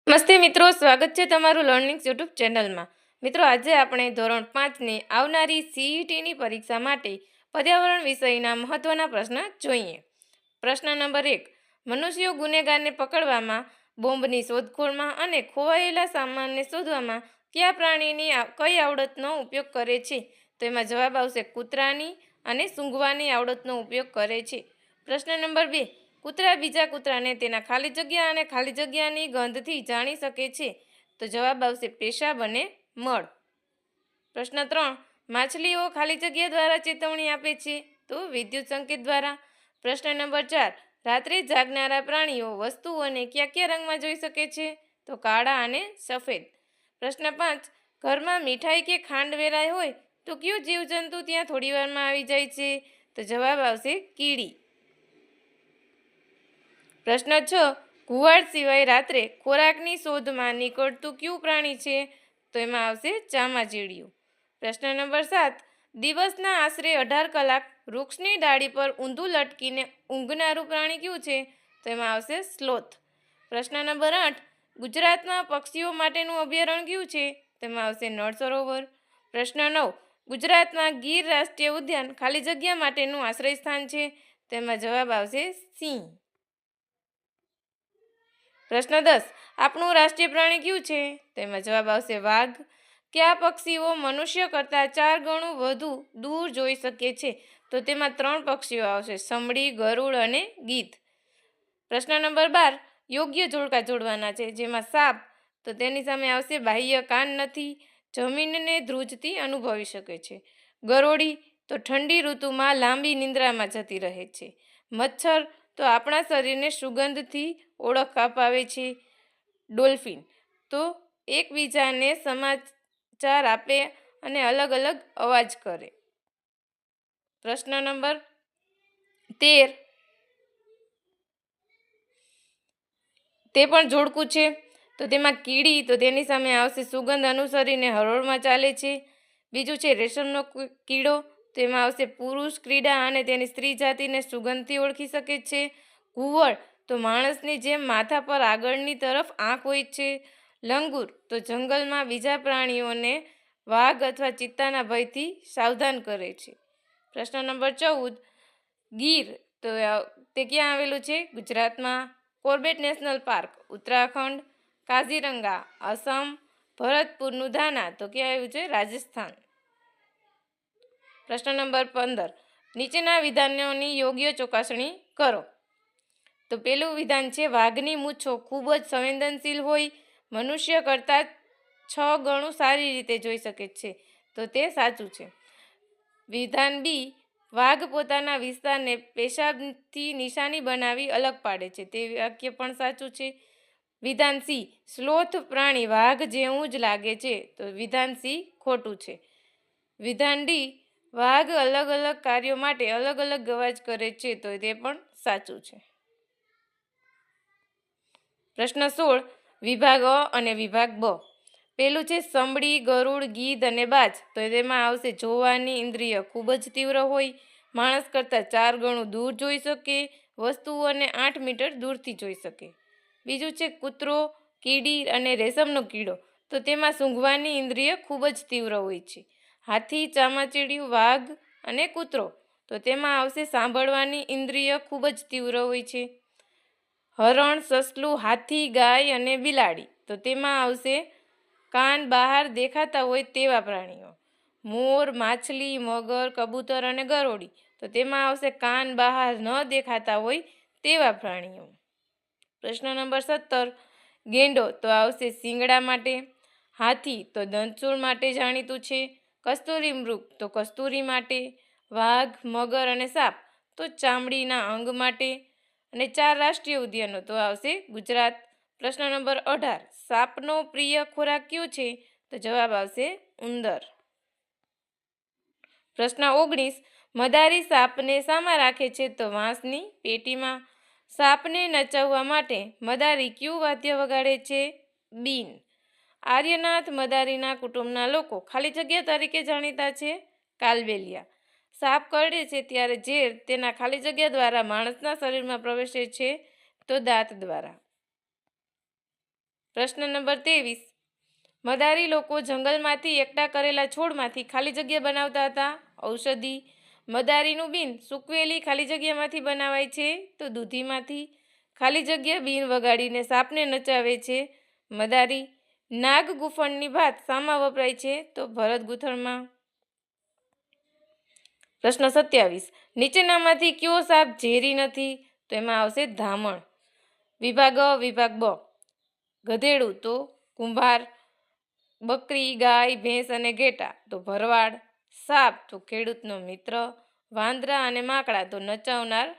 નમસ્તે મિત્રો, સ્વાગત છે તમારું લર્નિંગ્સ યુટ્યુબ ચેનલમાં. મિત્રો, આજે આપણે ધોરણ 5ની આવનારી સીઈટીની પરીક્ષા માટે પર્યાવરણ વિષયના મહત્વના પ્રશ્ન જોઈએ. પ્રશ્ન નંબર 1. મનુષ્યો ગુનેગારને પકડવામાં, બોમ્બની શોધખોળમાં અને ખોવાયેલા સામાનને શોધવામાં કયા પ્રાણીની કઈ આવડતનો ઉપયોગ કરે છે? તો એમાં જવાબ આવશે કૂતરાની અને સૂંઘવાની આવડતનો ઉપયોગ કરે છે. પ્રશ્ન નંબર 2. કૂતરા બીજા કૂતરાને તેના ખાલી જગ્યા અને ખાલી જગ્યાની ગંધથી જાણી શકે છે? તો જવાબ આવશે પેશાબ અને મળ. પ્રશ્ન 3. માછલીઓ ખાલી જગ્યા દ્વારા ચેતવણી આપે છે? તો વિદ્યુત સંકેત દ્વારા. પ્રશ્ન નંબર 4. રાત્રે જાગનારા પ્રાણીઓ વસ્તુઓને કયા કયા રંગમાં જોઈ શકે છે? તો કાળા અને સફેદ. પ્રશ્ન 5. ઘરમાં મીઠાઈ કે ખાંડ વેરાય હોય તો કયું જીવજંતુ ત્યાં થોડીવારમાં આવી જાય છે? તો જવાબ આવશે કીડી. પ્રશ્ન 6. ઘુવાડ સિવાય રાત્રે ખોરાકની શોધમાં નીકળતું કયું પ્રાણી છે? તો એમાં આવશે ચામાચીડિયું. પ્રશ્ન નંબર 7. દિવસના આશરે 18 કલાક વૃક્ષની ડાળી પર ઊંધું લટકીને ઊંઘનારું પ્રાણી કયું છે? તો એમાં આવશે સ્લોથ. પ્રશ્ન નંબર 8. ગુજરાતમાં પક્ષીઓ માટેનું અભયારણ્ય કયું છે? તેમાં આવશે નળ સરોવર. પ્રશ્ન 9. ગુજરાતમાં ગીર રાષ્ટ્રીય ઉદ્યાન ખાલી જગ્યા માટેનું આશ્રય સ્થાન છે? તેમાં જવાબ આવશે સિંહ. પ્રશ્ન 10. આપણું રાષ્ટ્રીય પ્રાણી કયું છે? તેમાં જવાબ આવશે વાઘ. કયા પક્ષીઓ મનુષ્ય કરતાં 4 ગણું વધુ દૂર જોઈ શકે છે? તો તેમાં 3 પક્ષીઓ આવશે, સમડી, ગરુડ અને ગીધ. પ્રશ્ન નંબર 12. યોગ્ય જોડકા જોડવાના છે. જેમાં સાપ, તો તેની સામે આવશે બાહ્ય કાન નથી, જમીનને ધ્રુજતી અનુભવી શકે છે. ગરોળી, તો ઠંડી ઋતુમાં લાંબી નિંદ્રામાં જતી રહે છે. મચ્છર, તો આપણા શરીરને સુગંધથી ઓળખ અપાવે છે. ડોલ્ફિન, તો એકબીજાને સમાચાર આપે અને અલગ અલગ અવાજ કરે. પ્રશ્ન નંબર 13. તે પણ જોડકું છે. તો તેમાં કીડી, તો તેની સામે આવશે સુગંધ અનુસરીને હરોળમાં ચાલે છે. બીજું છે રેશમનો કીડો, તેમાં આવશે પુરુષ ક્રીડા અને તેની સ્ત્રી જાતિને સુગંધથી ઓળખી શકે છે. ઘુવડ, તો માણસની જેમ માથા પર આગળની તરફ આંખ હોય છે. લંગૂર, તો જંગલમાં બીજા પ્રાણીઓને વાઘ અથવા ચિત્તાના ભયથી સાવધાન કરે છે. પ્રશ્ન નંબર 14. ગીર, તો તે ક્યાં આવેલું છે? ગુજરાતમાં. Corbett national park Uttarakhand. Kaziranga Assam. ભરતપુરનું ધાના, તો ક્યાં આવ્યું છે? રાજસ્થાન. પ્રશ્ન નંબર 15. નીચેના વિધાનોની યોગ્ય ચકાસણી કરો. તો પેલું વિધાન છે વાઘની મૂછો ખૂબ જ સંવેદનશીલ હોય, મનુષ્ય કરતાં 6 ગણું સારી રીતે જોઈ શકે છે. તો તે સાચું છે. વિધાન બી, વાઘ પોતાના વિસ્તારને પેશાબથી નિશાની બનાવી અલગ પાડે છે. તે વાક્ય પણ સાચું છે. વિધાન સી, સ્લોથ પ્રાણી વાઘ જેવું જ લાગે છે. તો વિધાન સી ખોટું છે. વિધાન ડી, વાઘ અલગ અલગ કાર્યો માટે અલગ અલગ અવાજ કરે છે. તો તે પણ સાચું છે. પ્રશ્ન 16. વિભાગ અ અને વિભાગ બ. પેલું છે સમડી, ગરુડ, ગીધ અને બાજ. તો તેમાં આવશે જોવાની ઇન્દ્રિય ખૂબ જ તીવ્ર હોય, માણસ કરતાં 4 ગણું દૂર જોઈ શકે, વસ્તુઓને 8 મીટર દૂરથી જોઈ શકે. બીજું છે કૂતરો, કીડી અને રેશમનો કીડો. તો તેમાં સૂંઘવાની ઇન્દ્રિય ખૂબ જ તીવ્ર હોય છે. હાથી, ચામાચીડિયું, વાઘ અને કૂતરો. તો તેમાં આવશે સાંભળવાની ઇન્દ્રિય ખૂબ જ તીવ્ર હોય છે. હરણ, સસલું, હાથી, ગાય અને બિલાડી. તો તેમાં આવશે કાન બહાર દેખાતા હોય તેવા પ્રાણીઓ. મોર, માછલી, મગર, કબૂતર અને ગરોળી. તો તેમાં આવશે કાન બહાર ન દેખાતા હોય તેવા પ્રાણીઓ. પ્રશ્ન નંબર 17. ગેંડો, તો આવશે શિંગડા માટે. હાથી, તો દંતશૂળ માટે જાણીતું છે. કસ્તુરી મૃગ, તો કસ્તુરી માટે. વાઘ, મગર અને સાપ, તો ચામડીના અંગ માટે. અને 4 રાષ્ટ્રીય ઉદ્યાનો, તો આવશે ગુજરાત. પ્રશ્ન નંબર 18. સાપનો પ્રિય ખોરાક કયો છે? તો જવાબ આવશે ઉંદર. પ્રશ્ન 19. મદારી સાપને શામાં રાખે છે? તો વાંસની પેટીમાં. સાપને નચાવવા માટે મદારી કયું વાદ્ય વગાડે છે? બીન. આર્યનાથ મદારીના કુટુંબના લોકો ખાલી જગ્યા તરીકે જાણીતા છે? કાલબેલિયા. સાપ કરડે છે ત્યારે ઝેર તેના ખાલી જગ્યા દ્વારા માણસના શરીરમાં પ્રવેશે છે? તો દાંત દ્વારા. પ્રશ્ન નંબર 23. મદારી લોકો જંગલમાંથી એકઠા કરેલા છોડમાંથી ખાલી જગ્યા બનાવતા હતા. ઔષધિ. મદારીનું બીન સૂકવેલી ખાલી જગ્યામાંથી બનાવાય છે તો દૂધીમાંથી. ખાલી જગ્યા બીન વગાડીને સાપને નચાવે છે. મદારી. નાગ ગુફણની ભાત શામાં વપરાય છે તો ભરત ગૂંથણમાં. પ્રશ્ન 27. નીચેનામાંથી કયો સાપ ઝેરી નથી તો એમાં આવશે ધામણ. વિભાગ અ, વિભાગ બ. ગધેડું તો કુંભાર. બકરી, ગાય, ભેંસ અને ઘેટા તો ભરવાડ. સાપ તો ખેડૂતનો મિત્ર. વાંદરા અને માકડા તો નચાવનાર